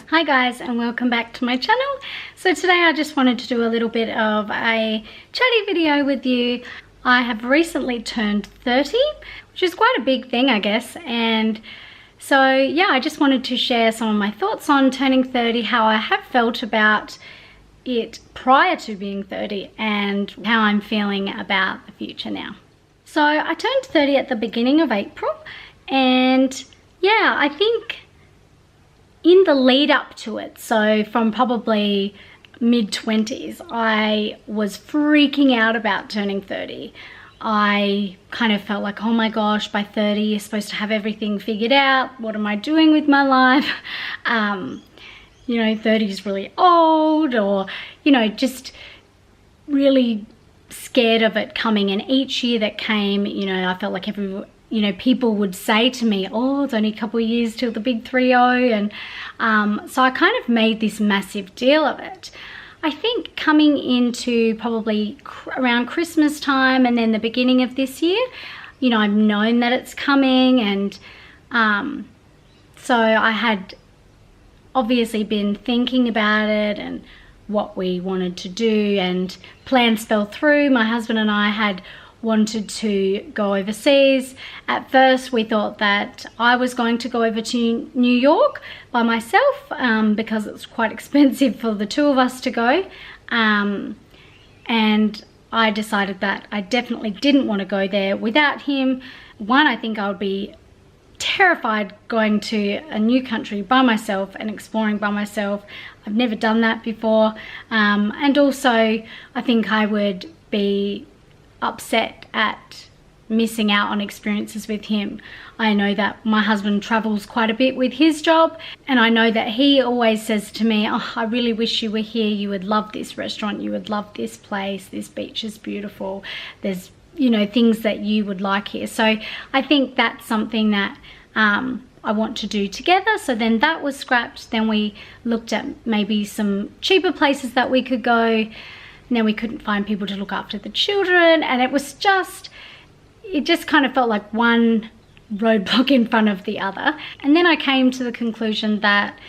Hi guys, and welcome back to my channel. So today I just wanted to do a little bit of a chatty video with you. I have recently turned 30, which is quite a big thing, I guess, and so yeah, I just wanted to share some of my thoughts on turning 30, how I have felt about it prior to being 30 and how I'm feeling about the future now. So I turned 30 at the beginning of April, and yeah, I think in the lead up to it, so from probably mid-20s, I was freaking out about turning 30. I kind of felt like, oh my gosh, by 30 you're supposed to have everything figured out. What am I doing with my life? You know, 30 is really old, or, you know, just really scared of it coming. And each year that came, you know, I felt like people would say to me, oh, it's only a couple of years till the big 3-0. And so I kind of made this massive deal of it. I think coming into probably around Christmas time and then the beginning of this year, you know, I've known that it's coming, and so I had obviously been thinking about it and what we wanted to do, and plans fell through. My husband and I had wanted to go overseas. At first we thought that I was going to go over to New York by myself because it's quite expensive for the two of us to go, and I decided that I definitely didn't want to go there without him. One, I think I would be terrified going to a new country by myself and exploring by myself. I've never done that before, and also I think I would be upset at missing out on experiences with him. I know that my husband travels quite a bit with his job, and I know that he always says to me, oh, I really wish you were here, you would love this restaurant, you would love this place, this beach is beautiful, there's, you know, things that you would like here. So I think that's something that I want to do together. So then that was scrapped. Then we looked at maybe some cheaper places that we could go, and then we couldn't find people to look after the children, and it just kind of felt like one roadblock in front of the other. And then I came to the conclusion that,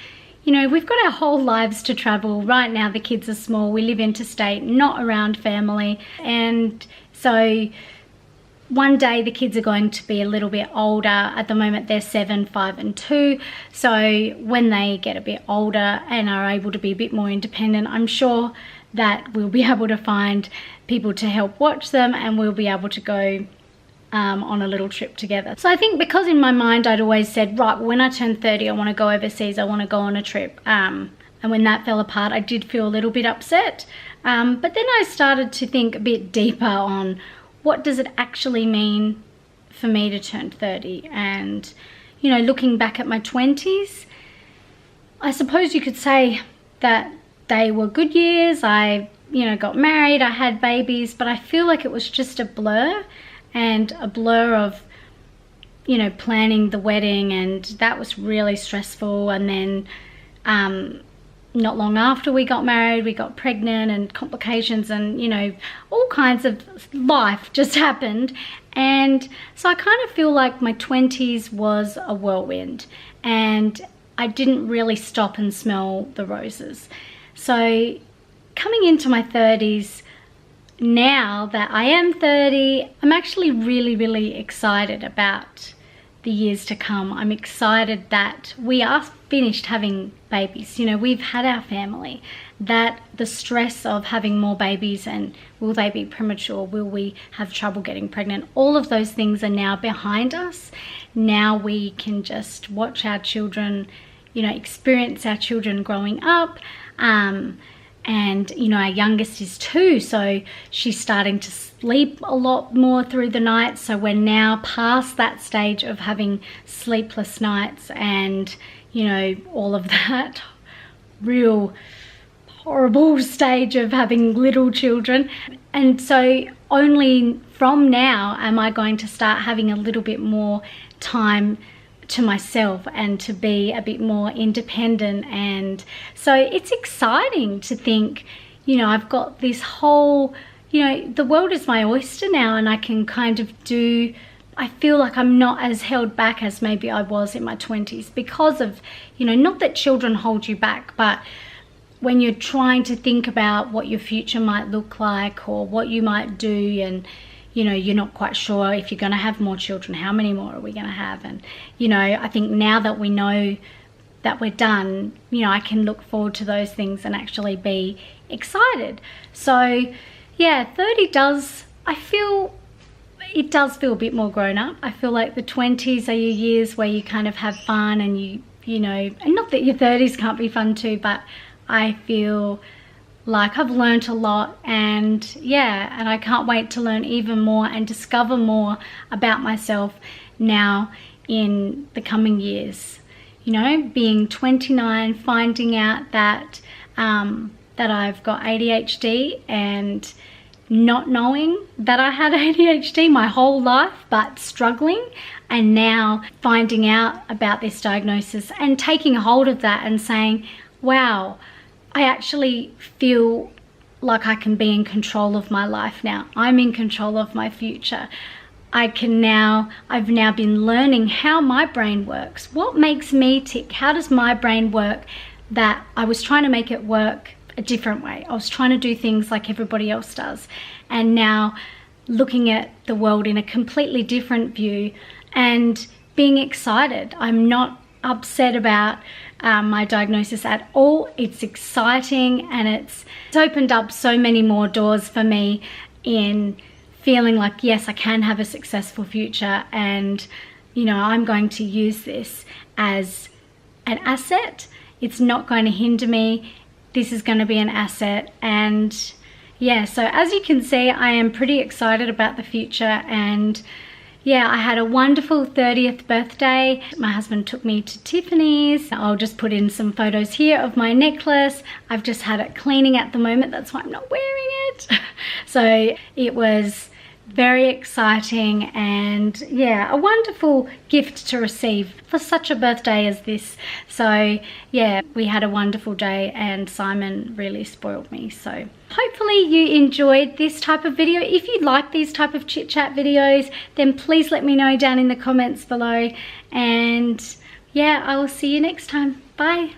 you know, we've got our whole lives to travel. Right now the kids are small, we live interstate, not around family, and so one day the kids are going to be a little bit older. At the moment they're 7, 5 and 2. So when they get a bit older and are able to be a bit more independent, I'm sure that we'll be able to find people to help watch them, and we'll be able to go on a little trip together. So I think because in my mind I'd always said, right, when I turn 30 I want to go overseas, I want to go on a trip, and when that fell apart I did feel a little bit upset, but then I started to think a bit deeper on what does it actually mean for me to turn 30. And, you know, looking back at my 20s, I suppose you could say that they were good years. I, you know, got married, I had babies, but I feel like it was just a blur, and a blur of, you know, planning the wedding, and that was really stressful. And then not long after we got married, we got pregnant, and complications, and, you know, all kinds of life just happened. And so I kind of feel like my 20s was a whirlwind, and I didn't really stop and smell the roses. So coming into my 30s, now that I am 30, I'm actually really, really excited about the years to come. I'm excited that we are finished having babies. You know, we've had our family, that the stress of having more babies, and will they be premature, will we have trouble getting pregnant, all of those things are now behind us. Now we can just watch our children, you know, experience our children growing up, and, you know, our youngest is 2, so she's starting to sleep a lot more through the night. So we're now past that stage of having sleepless nights and, you know, all of that real horrible stage of having little children. And so only from now am I going to start having a little bit more time to myself and to be a bit more independent. And so it's exciting to think, you know, I've got this whole, you know, the world is my oyster now, and I can kind of do I feel like I'm not as held back as maybe I was in my 20s because of, you know, not that children hold you back, but when you're trying to think about what your future might look like or what you might do, and you know, you're not quite sure if you're going to have more children, how many more are we going to have? And you know, I think now that we know that we're done, you know, I can look forward to those things and actually be excited. So yeah, 30 does, I feel it does feel a bit more grown up. I feel like the 20s are your years where you kind of have fun, and you know, and not that your 30s can't be fun too, but I feel like I've learned a lot, and yeah, and I can't wait to learn even more and discover more about myself now in the coming years. You know, being 29, finding out that that I've got ADHD, and not knowing that I had ADHD my whole life, but struggling, and now finding out about this diagnosis and taking hold of that and saying, wow, I actually feel like I can be in control of my life now. I'm in control of my future. I've now been learning how my brain works. What makes me tick? How does my brain work? That I was trying to make it work a different way. I was trying to do things like everybody else does. And now looking at the world in a completely different view and being excited. I'm not upset about my diagnosis at all. It's exciting, and it's opened up so many more doors for me in feeling like, yes, I can have a successful future, and you know, I'm going to use this as an asset. It's not going to hinder me. This is going to be an asset. And yeah, so as you can see, I am pretty excited about the future. And yeah, I had a wonderful 30th birthday. My husband took me to Tiffany's. I'll just put in some photos here of my necklace. I've just had it cleaning at the moment. That's why I'm not wearing it. So it was very exciting, and yeah, a wonderful gift to receive for such a birthday as this. So yeah, we had a wonderful day, and Simon really spoiled me. So hopefully you enjoyed this type of video. If you like these type of chit chat videos, then please let me know down in the comments below, and yeah, I will see you next time. Bye.